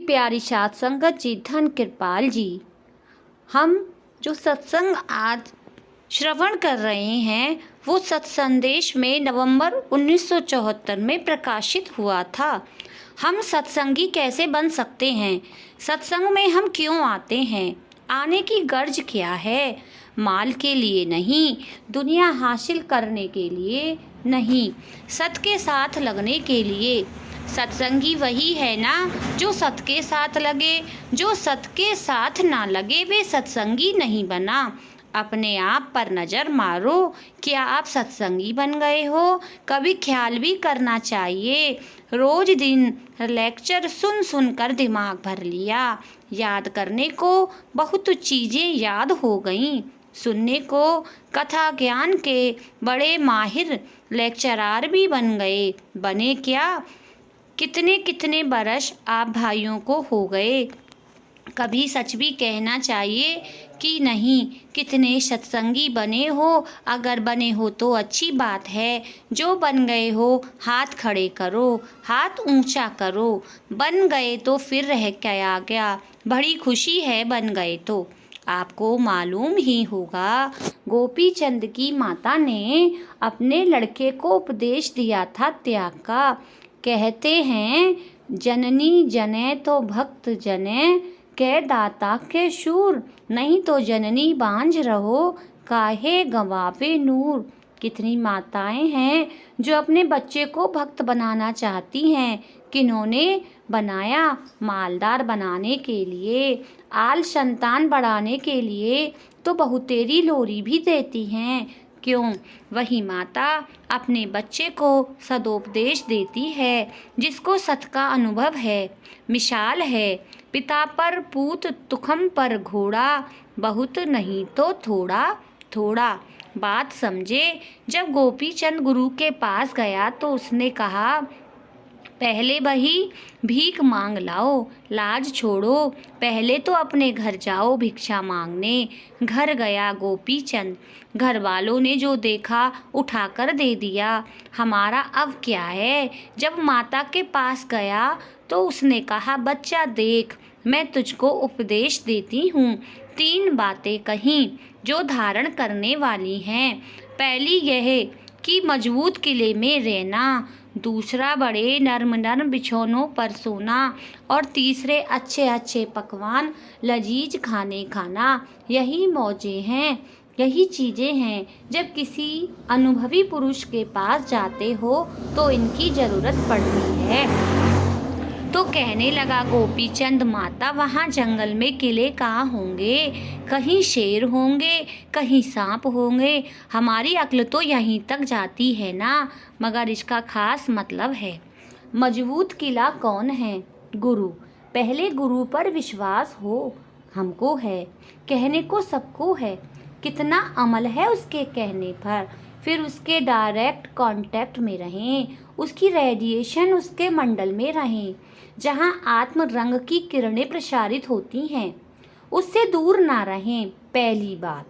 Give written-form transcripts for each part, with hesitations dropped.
प्यारी साध संगत जी, धन कृपाल जी, हम जो सत्संग आज श्रवण कर रहे हैं वो सत्संदेश में नवंबर 1974 में प्रकाशित हुआ था। हम सत्संगी कैसे बन सकते हैं, सत्संग में हम क्यों आते हैं, आने की गर्ज क्या है? माल के लिए नहीं, दुनिया हासिल करने के लिए नहीं, सत के साथ लगने के लिए। सत्संगी वही है ना जो सत के साथ लगे, जो सत के साथ ना लगे वे सत्संगी नहीं बना। अपने आप पर नज़र मारो, क्या आप सत्संगी बन गए हो? कभी ख्याल भी करना चाहिए। रोज दिन लेक्चर सुन सुन कर दिमाग भर लिया, याद करने को बहुत चीज़ें याद हो गईं, सुनने को कथा ज्ञान के बड़े माहिर लेक्चरार भी बन गए। बने क्या? कितने कितने बरस आप भाइयों को हो गए। कभी सच भी कहना चाहिए कि नहीं, कितने सत्संगी बने हो? अगर बने हो तो अच्छी बात है। जो बन गए हो हाथ खड़े करो, हाथ ऊंचा करो। बन गए तो फिर रह क्या गया, बड़ी खुशी है बन गए तो। आपको मालूम ही होगा, गोपी चंद की माता ने अपने लड़के को उपदेश दिया था त्याग का। कहते हैं, जननी जने तो भक्त जने, के दाता के शूर, नहीं तो जननी बांझ रहो, काहे गंवावे नूर। कितनी माताएं हैं जो अपने बच्चे को भक्त बनाना चाहती हैं, किन्होंने बनाया? मालदार बनाने के लिए, आल संतान बढ़ाने के लिए तो बहुतेरी लोरी भी देती हैं। क्यों? वही माता अपने बच्चे को सदोपदेश देती है जिसको सत का अनुभव है। मिसाल है, पिता पर पूत तुखम पर घोड़ा, बहुत नहीं तो थोड़ा थोड़ा। बात समझे। जब गोपी चंद गुरु के पास गया तो उसने कहा, पहले वही भीख मांग लाओ, लाज छोड़ो, पहले तो अपने घर जाओ भिक्षा मांगने। घर गया गोपी चंद, घर वालों ने जो देखा उठाकर दे दिया। हमारा अब क्या है? जब माता के पास गया तो उसने कहा, बच्चा देख, मैं तुझको उपदेश देती हूँ। 3 बातें कहीं जो धारण करने वाली हैं। पहली यह कि मजबूत किले में रहना, दूसरा बड़े नर्म नर्म बिछौनों पर सोना, और तीसरे अच्छे अच्छे पकवान लजीज खाने खाना। यही मौजें हैं, यही चीज़ें हैं। जब किसी अनुभवी पुरुष के पास जाते हो तो इनकी ज़रूरत पड़ती है। तो कहने लगा गोपी चंद, माता वहाँ जंगल में किले कहाँ होंगे? कहीं शेर होंगे, कहीं सांप होंगे। हमारी अक्ल तो यहीं तक जाती है ना, मगर इसका खास मतलब है। मजबूत किला कौन है? गुरु। पहले गुरु पर विश्वास हो, हमको है, कहने को सबको है। कितना अमल है उसके कहने पर। फिर उसके डायरेक्ट कांटेक्ट में रहें, उसकी रेडिएशन उसके मंडल में रहें, जहाँ आत्म रंग की किरणें प्रसारित होती हैं, उससे दूर ना रहें। पहली बात,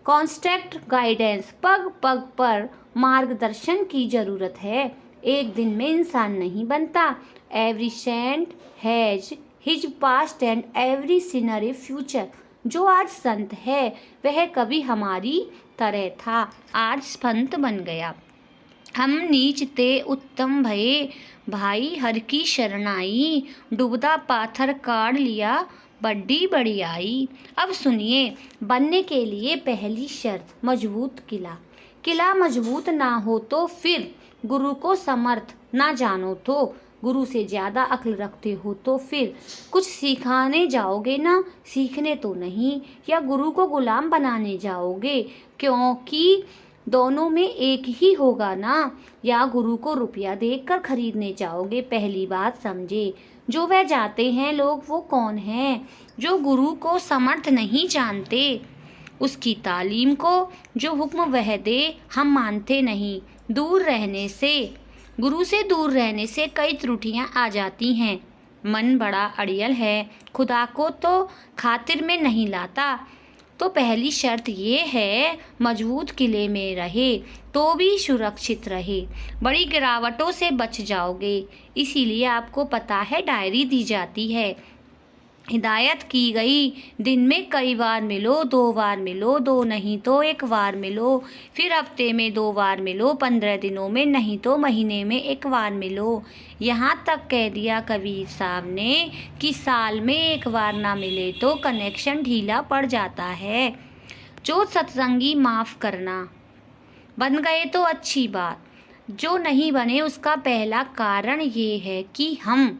कांस्टेंट गाइडेंस, पग पग पर मार्गदर्शन की जरूरत है। एक दिन में इंसान नहीं बनता। Every saint has his past and every sinner a future. जो आज संत है वह कभी हमारी तरह था, आज संत बन गया। हम नीच ते उत्तम भये, भाई हर की शरणाई, डूबदा पाथर काढ़ लिया, बड्डी बड़ी आई। अब सुनिए, बनने के लिए पहली शर्त, मजबूत किला। किला मजबूत ना हो तो फिर गुरु को समर्थ ना जानो तो, गुरु से ज़्यादा अक्ल रखते हो तो फिर कुछ सिखाने जाओगे ना, सीखने तो नहीं, या गुरु को गुलाम बनाने जाओगे, क्योंकि दोनों में एक ही होगा ना, या गुरु को रुपया देकर खरीदने जाओगे। पहली बात समझे। जो वह जाते हैं लोग वो कौन हैं? जो गुरु को समर्थ नहीं जानते, उसकी तालीम को जो हुक्म वह दे हम मानते नहीं। दूर रहने से, गुरु से दूर रहने से कई त्रुटियां आ जाती हैं। मन बड़ा अड़ियल है, खुदा को तो खातिर में नहीं लाता, तो पहली शर्त ये है, मजबूत किले में रहे तो भी सुरक्षित रहे, बड़ी गिरावटों से बच जाओगे। इसीलिए आपको पता है डायरी दी जाती है, हिदायत की गई, दिन में कई बार मिलो, 2 बार मिलो, 2 नहीं तो 1 बार मिलो, फिर हफ्ते में 2 बार मिलो, 15 दिनों में नहीं तो महीने में 1 बार मिलो। यहाँ तक कह दिया कबीर साहब ने कि साल में 1 बार ना मिले तो कनेक्शन ढीला पड़ जाता है। जो सत्संगी माफ़ करना बन गए तो अच्छी बात, जो नहीं बने उसका पहला कारण ये है कि हम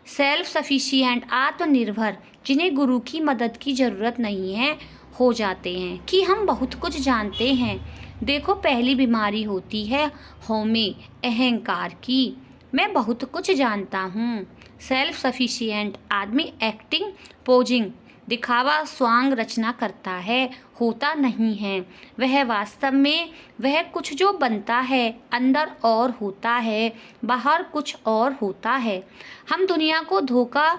सेल्फ सफिशिएंट, आत्मनिर्भर, जिन्हें गुरु की मदद की ज़रूरत नहीं है, हो जाते हैं कि हम बहुत कुछ जानते हैं। देखो, पहली बीमारी होती है हौमे, अहंकार की, मैं बहुत कुछ जानता हूँ। सेल्फ सफिशिएंट आदमी एक्टिंग, पोजिंग, दिखावा, स्वांग रचना करता है, होता नहीं है वह वास्तव में। वह कुछ जो बनता है अंदर और होता है, बाहर कुछ और होता है। हम दुनिया को धोखा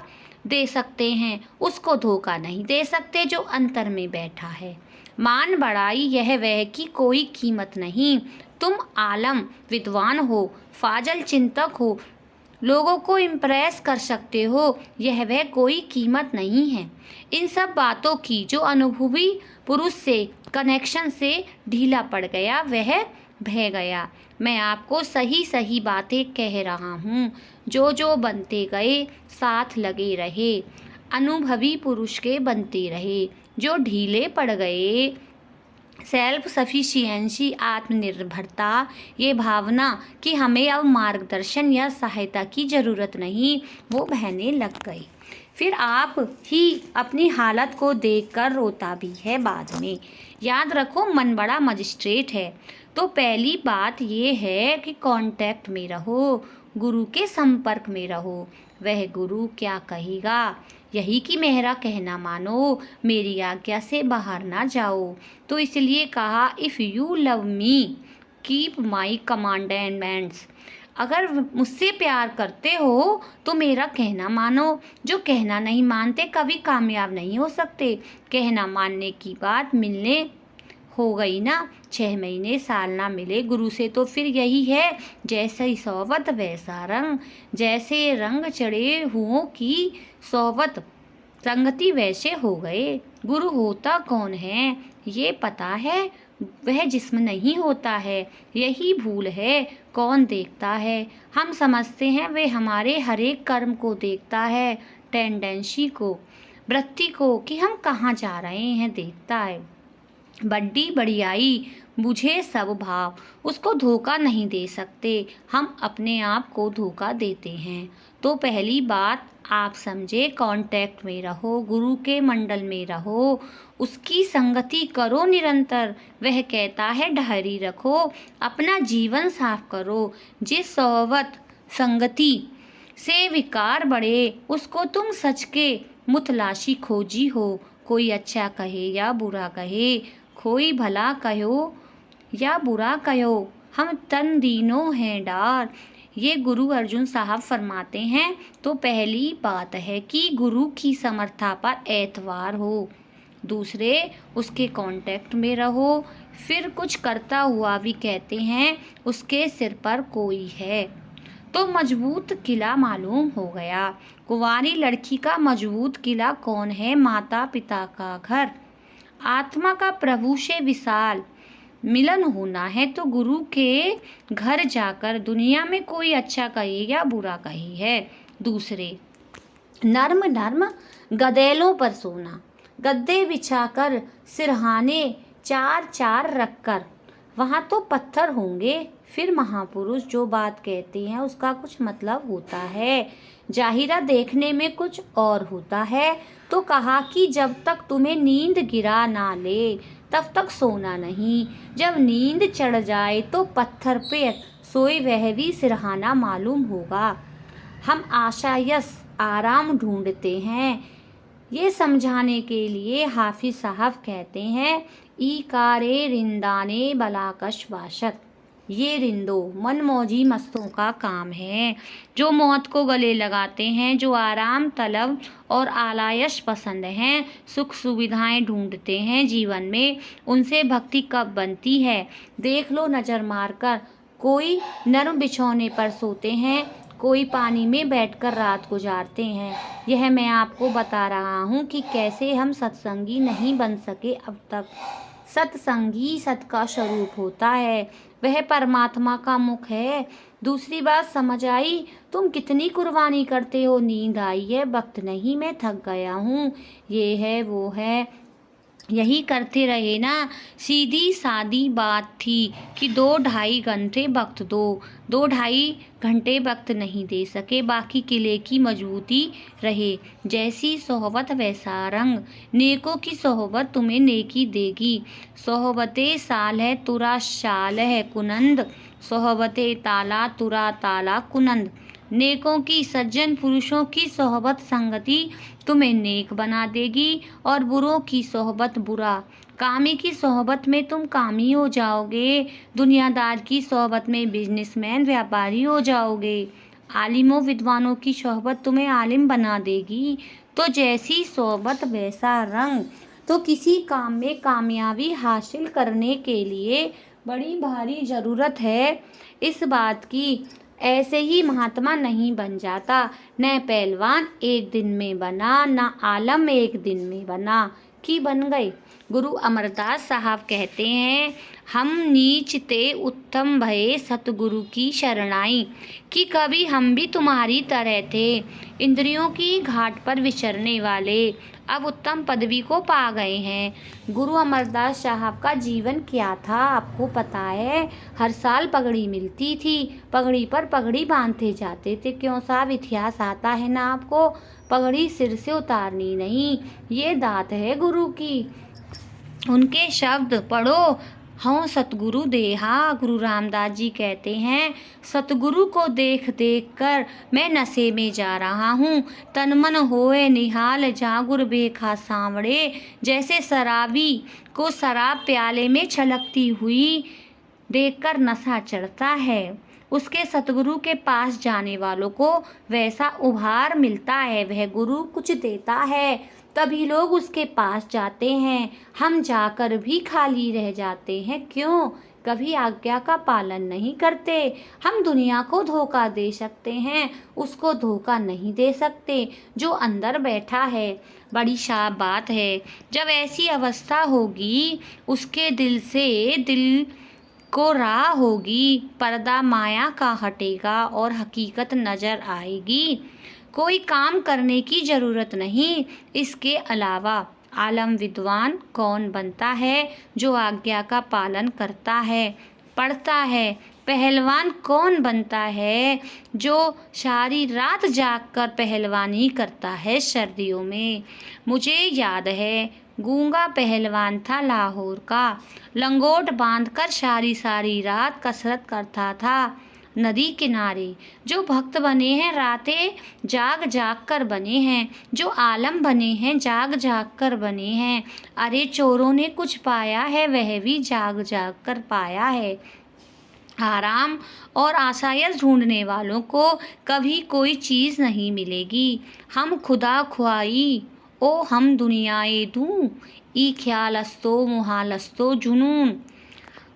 दे सकते हैं, उसको धोखा नहीं दे सकते जो अंतर में बैठा है। मान बढ़ाई यह वह की कोई कीमत नहीं। तुम आलम विद्वान हो, फाजल चिंतक हो, लोगों को इम्प्रेस कर सकते हो, यह वह कोई कीमत नहीं है इन सब बातों की। जो अनुभवी पुरुष से कनेक्शन से ढीला पड़ गया वह बह गया। मैं आपको सही सही बातें कह रहा हूँ, जो बनते गए साथ लगे रहे, अनुभवी पुरुष के बनते रहे। जो ढीले पड़ गए, सेल्फ सफिशिएंसी, आत्मनिर्भरता, ये भावना कि हमें अब मार्गदर्शन या सहायता की ज़रूरत नहीं, वो बहने लग गई। फिर आप ही अपनी हालत को देखकर रोता भी है बाद में। याद रखो, मन बड़ा मजिस्ट्रेट है। तो पहली बात ये है कि कांटेक्ट में रहो, गुरु के संपर्क में रहो। वह गुरु क्या कहेगा यही कि मेरा कहना मानो, मेरी आज्ञा से बाहर ना जाओ। तो इसलिए कहा, if you love me keep my commandments. अगर मुझसे प्यार करते हो तो मेरा कहना मानो। जो कहना नहीं मानते कभी कामयाब नहीं हो सकते। कहना मानने की बात मिलने हो गई ना, 6 महीने साल ना मिले गुरु से तो फिर यही है, जैसे ही सोबत वैसा रंग, जैसे रंग चढ़े हुओं की सोबत संगति वैसे हो गए। गुरु होता कौन है ये पता है, वह जिस्म नहीं होता है, यही भूल है। कौन देखता है? हम समझते हैं वे हमारे हर एक कर्म को देखता है, टेंडेंसी को, वृत्ति को कि हम कहाँ जा रहे हैं देखता है। बड्डी बड़ियाई बुझे सब भाव, उसको धोखा नहीं दे सकते, हम अपने आप को धोखा देते हैं। तो पहली बात आप समझे, कांटेक्ट में रहो, गुरु के मंडल में रहो, उसकी संगति करो निरंतर। वह कहता है डायरी रखो, अपना जीवन साफ करो। जिस सोहबत संगति से विकार बढ़े उसको तुम सच के मुतलाशी खोजी हो। कोई अच्छा कहे या बुरा कहे, कोई भला कहो या बुरा कहो, हम तन दीनों हैं डार, ये गुरु अर्जुन साहब फरमाते हैं। तो पहली बात है कि गुरु की समर्था पर एतवार हो। दूसरे, उसके कांटेक्ट में रहो। फिर कुछ करता हुआ भी कहते हैं उसके सिर पर कोई है। तो मजबूत किला मालूम हो गया। कुंवारी लड़की का मजबूत किला कौन है? माता पिता का घर। आत्मा का प्रभु से विशाल मिलन होना है तो गुरु के घर जाकर दुनिया में कोई अच्छा कहे या बुरा कहे है। दूसरे, नर्म नर्म गदेलों पर सोना, गद्दे बिछाकर सिरहाने 4-4 रखकर, वहाँ तो पत्थर होंगे। फिर महापुरुष जो बात कहते हैं उसका कुछ मतलब होता है, जाहिरा देखने में कुछ और होता है। तो कहा कि जब तक तुम्हें नींद गिरा ना ले तब तक सोना नहीं, जब नींद चढ़ जाए तो पत्थर पे सोए वह भी सिरहाना मालूम होगा। हम आशायस आराम ढूंढते हैं, ये समझाने के लिए हाफिज साहब कहते हैं, ई कारे रिंदाने बलाकश बाशत, ये रिंदो मनमौजी मस्तों का काम है, जो मौत को गले लगाते हैं, जो आराम तलब और आलायश पसंद हैं, सुख सुविधाएं ढूंढते हैं जीवन में, उनसे भक्ति कब बनती है। देख लो नजर मारकर, कोई नर्म बिछौने पर सोते हैं, कोई पानी में बैठकर रात गुजारते हैं। यह मैं आपको बता रहा हूँ कि कैसे हम सत्संगी नहीं बन सके अब तक। सत्संगी सत का स्वरूप होता है, वह परमात्मा का मुख है। दूसरी बात समझ आई? तुम कितनी कुर्बानी करते हो। नींद आई है, वक्त नहीं, मैं थक गया हूँ, ये है वो है, यही करते रहे ना। सीधी सादी बात थी कि 2-2.5 घंटे वक्त दो। 2-2.5 घंटे वक्त नहीं दे सके, बाकी किले की मजबूती रहे। जैसी सोहबत वैसा रंग, नेकों की सोहबत तुम्हें नेकी देगी। सोहबते साल है तुरा शाल है कुनंद, सोहबते ताला तुरा ताला कुनंद। नेकों की सज्जन पुरुषों की सोहबत संगति तुम्हें नेक बना देगी, और बुरों की सोहबत बुरा। कामी की सोहबत में तुम कामी हो जाओगे, दुनियादार की सोहबत में बिजनेसमैन व्यापारी हो जाओगे। आलिमों विद्वानों की सोहबत तुम्हें आलिम बना देगी। तो जैसी सोहबत वैसा रंग। तो किसी काम में कामयाबी हासिल करने के लिए बड़ी भारी ज़रूरत है इस बात की। ऐसे ही महात्मा नहीं बन जाता। न पहलवान एक दिन में बना, न आलम एक दिन में बना कि बन गए। गुरु अमरदास साहब कहते हैं, हम नीच ते उत्तम भये सतगुरु की शरणाई, कि कभी हम भी तुम्हारी तरह थे, इंद्रियों की घाट पर विचरने वाले, अब उत्तम पदवी को पा गए हैं। गुरु अमरदास साहब का जीवन क्या था आपको पता है? हर साल पगड़ी मिलती थी, पगड़ी पर पगड़ी बांधते जाते थे। क्यों साहब? इतिहास आता है ना आपको। पगड़ी सिर से उतारनी नहीं, ये दात है गुरु की। उनके शब्द पढ़ो, हाँ सतगुरु देहा। गुरु रामदास जी कहते हैं, सतगुरु को देख देख कर मैं नशे में जा रहा हूँ। तन मन होए निहाल जागुर बेखा सांवड़े, जैसे शराबी को शराब प्याले में छलकती हुई देखकर नशा चढ़ता है, उसके सतगुरु के पास जाने वालों को वैसा उभार मिलता है। वह गुरु कुछ देता है तभी लोग उसके पास जाते हैं। हम जाकर भी खाली रह जाते हैं। क्यों? कभी आज्ञा का पालन नहीं करते। हम दुनिया को धोखा दे सकते हैं, उसको धोखा नहीं दे सकते जो अंदर बैठा है। बड़ी शाह बात है। जब ऐसी अवस्था होगी, उसके दिल से दिल को राह होगी, पर्दा माया का हटेगा और हकीकत नजर आएगी। कोई काम करने की जरूरत नहीं। इसके अलावा आलम विद्वान कौन बनता है? जो आज्ञा का पालन करता है, पढ़ता है। पहलवान कौन बनता है? जो सारी रात जागकर पहलवानी करता है सर्दियों में। मुझे याद है, गूंगा पहलवान था लाहौर का, लंगोट बांधकर सारी सारी रात कसरत करता था नदी किनारे। जो भक्त बने हैं रातें जाग जाग कर बने हैं, जो आलम बने हैं जाग जाग कर बने हैं। अरे चोरों ने कुछ पाया है, वह भी जाग जाग कर पाया है। आराम और आसायश ढूंढने वालों को कभी कोई चीज़ नहीं मिलेगी। हम खुदा ख्वाही ओ हम दुनियाए दूँ, ई ख्यालस्तो मुहालस्तो जुनून।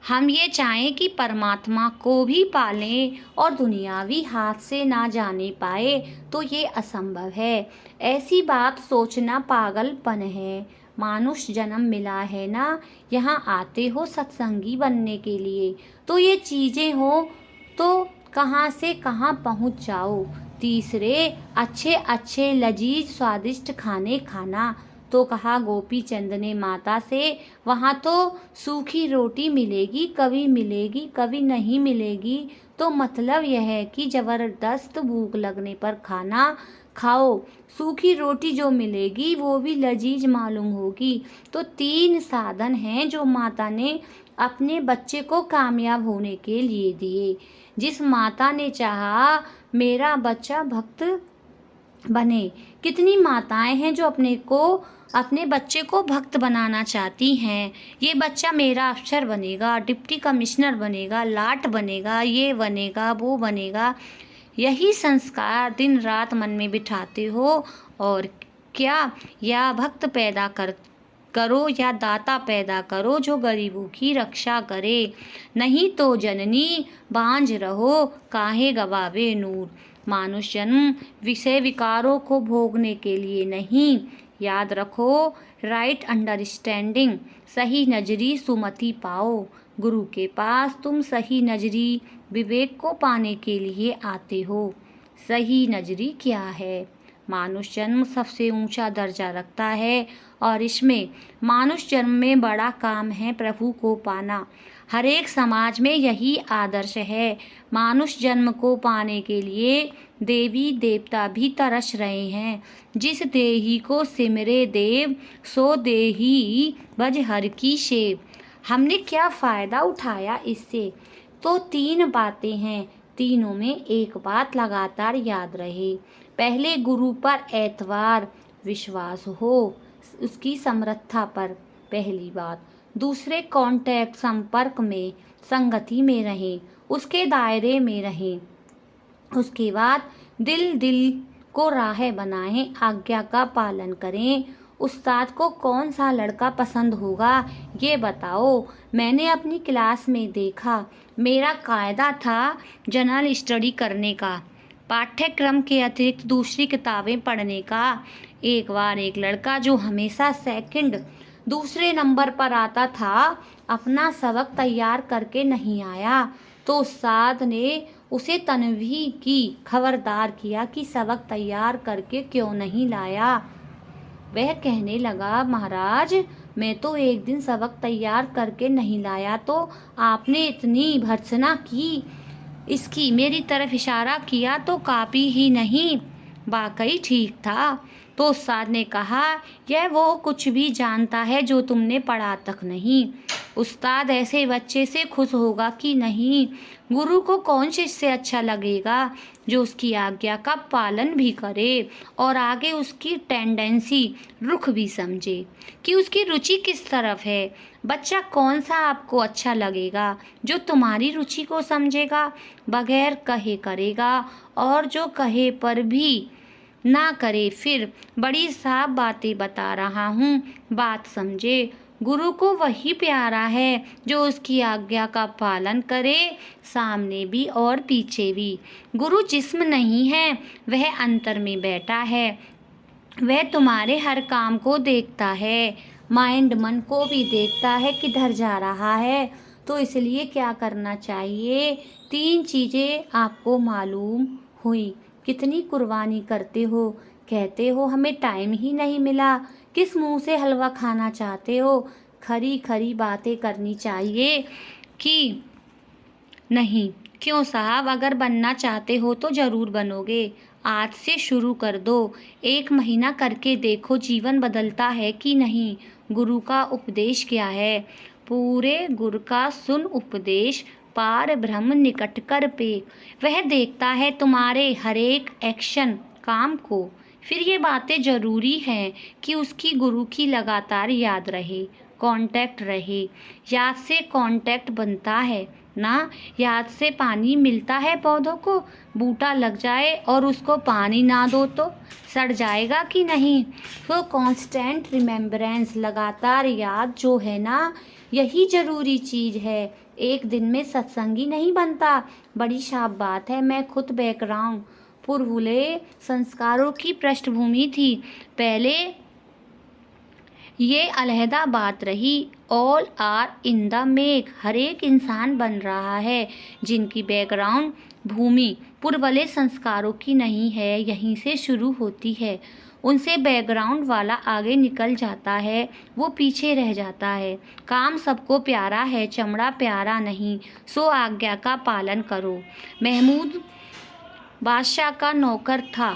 हम ये चाहें कि परमात्मा को भी पालें और दुनियावी हाथ से ना जाने पाए, तो ये असंभव है। ऐसी बात सोचना पागलपन है। मानुष जन्म मिला है ना, यहाँ आते हो सत्संगी बनने के लिए, तो ये चीज़ें हो तो कहाँ से कहाँ पहुँच जाओ। तीसरे, अच्छे अच्छे लजीज स्वादिष्ट खाने खाना। तो कहा गोपी चंद ने माता से, वहाँ तो सूखी रोटी मिलेगी, कभी मिलेगी कभी नहीं मिलेगी। तो मतलब यह है कि ज़बरदस्त भूख लगने पर खाना खाओ, सूखी रोटी जो मिलेगी वो भी लजीज मालूम होगी। तो 3 साधन हैं जो माता ने अपने बच्चे को कामयाब होने के लिए दिए। जिस माता ने चाहा मेरा बच्चा भक्त बने, कितनी माताएं हैं जो अपने बच्चे को भक्त बनाना चाहती हैं। ये बच्चा मेरा अफसर बनेगा, डिप्टी कमिश्नर बनेगा, लाट बनेगा, ये बनेगा, वो बनेगा। यही संस्कार दिन रात मन में बिठाते हो और क्या, या भक्त पैदा करो या दाता पैदा करो जो गरीबों की रक्षा करे। नहीं तो जननी बांझ रहो, काहे गवावे नूर। मानुष जन्म विषय विकारों को भोगने के लिए नहीं। याद रखो, राइट अंडरस्टैंडिंग, सही नजरी सुमति पाओ। गुरु के पास तुम सही नजरी विवेक को पाने के लिए आते हो। सही नजरी क्या है? मानुष जन्म सबसे ऊंचा दर्जा रखता है और इसमें मानुष जन्म में बड़ा काम है प्रभु को पाना। हर एक समाज में यही आदर्श है। मानुष जन्म को पाने के लिए देवी देवता भी तरस रहे हैं। जिस देही को सिमरे देव, सो देही बज हर की सेव। हमने क्या फ़ायदा उठाया इससे? तो 3 बातें हैं, तीनों में एक बात लगातार याद रहे। पहले, गुरु पर एतवार विश्वास हो, उसकी समर्थता पर, पहली बात। दूसरे, कांटेक्ट संपर्क में, संगति में रहें, उसके दायरे में रहें। उसके बाद दिल को राह बनाएं, आज्ञा का पालन करें। उस्ताद को कौन सा लड़का पसंद होगा ये बताओ। मैंने अपनी क्लास में देखा, मेरा कायदा था जनरल स्टडी करने का, पाठ्यक्रम के अतिरिक्त दूसरी किताबें पढ़ने का। एक बार एक लड़का जो हमेशा सेकंड, दूसरे नंबर पर आता था, अपना सबक तैयार करके नहीं आया तो उस्ताद ने उसे तनवीह की, खबरदार किया कि सबक तैयार करके क्यों नहीं लाया। वह कहने लगा, महाराज मैं तो एक दिन सबक तैयार करके नहीं लाया तो आपने इतनी भर्त्सना की, इसकी मेरी तरफ इशारा किया तो कापी ही नहीं। वाकई ठीक था। तो उस्ताद ने कहा, यह वो कुछ भी जानता है जो तुमने पढ़ा तक नहीं। उस्ताद ऐसे बच्चे से खुश होगा कि नहीं? गुरु को कौन शिष्य अच्छा लगेगा जो उसकी आज्ञा का पालन भी करे और आगे उसकी टेंडेंसी, रुख भी समझे कि उसकी रुचि किस तरफ है। बच्चा कौन सा आपको अच्छा लगेगा? जो तुम्हारी रुचि को समझेगा, बगैर कहे करेगा और जो कहे पर भी ना करे। फिर बड़ी साफ बातें बता रहा हूँ, बात समझे। गुरु को वही प्यारा है जो उसकी आज्ञा का पालन करे, सामने भी और पीछे भी। गुरु जिस्म नहीं है, वह अंतर में बैठा है। वह तुम्हारे हर काम को देखता है, माइंड मन को भी देखता है किधर जा रहा है। तो इसलिए क्या करना चाहिए? 3 चीज़ें आपको मालूम हुई। कितनी कुर्बानी करते हो, कहते हो हमें टाइम ही नहीं मिला, किस मुंह से हलवा खाना चाहते हो? खरी खरी बातें करनी चाहिए कि नहीं? क्यों साहब, अगर बनना चाहते हो तो ज़रूर बनोगे। आज से शुरू कर दो, 1 महीना करके देखो जीवन बदलता है कि नहीं। गुरु का उपदेश क्या है? पूरे गुरु का सुन उपदेश, पार ब्रह्म निकट कर पे। वह देखता है तुम्हारे हर एक एक्शन, काम को। फिर ये बातें ज़रूरी हैं कि उसकी गुरु की लगातार याद रहे, कांटेक्ट रहे। याद से कांटेक्ट बनता है ना, याद से पानी मिलता है पौधों को। बूटा लग जाए और उसको पानी ना दो तो सड़ जाएगा कि नहीं? तो कांस्टेंट रिमेम्बरेंस, लगातार याद जो है ना, यही ज़रूरी चीज़ है। एक दिन में सत्संगी नहीं बनता। बड़ी शाप बात है। मैं खुद बैकग्राउंड पुरहुले संस्कारों की पृष्ठभूमि थी। पहले ये अलहदा बात रही, all are in the make. हर एक इंसान बन रहा है जिनकी बैकग्राउंड भूमि पुरवले संस्कारों की नहीं है, यहीं से शुरू होती है। उनसे बैकग्राउंड वाला आगे निकल जाता है, वो पीछे रह जाता है। काम सबको प्यारा है, चमड़ा प्यारा नहीं। सो आज्ञा का पालन करो। महमूद बादशाह का नौकर था।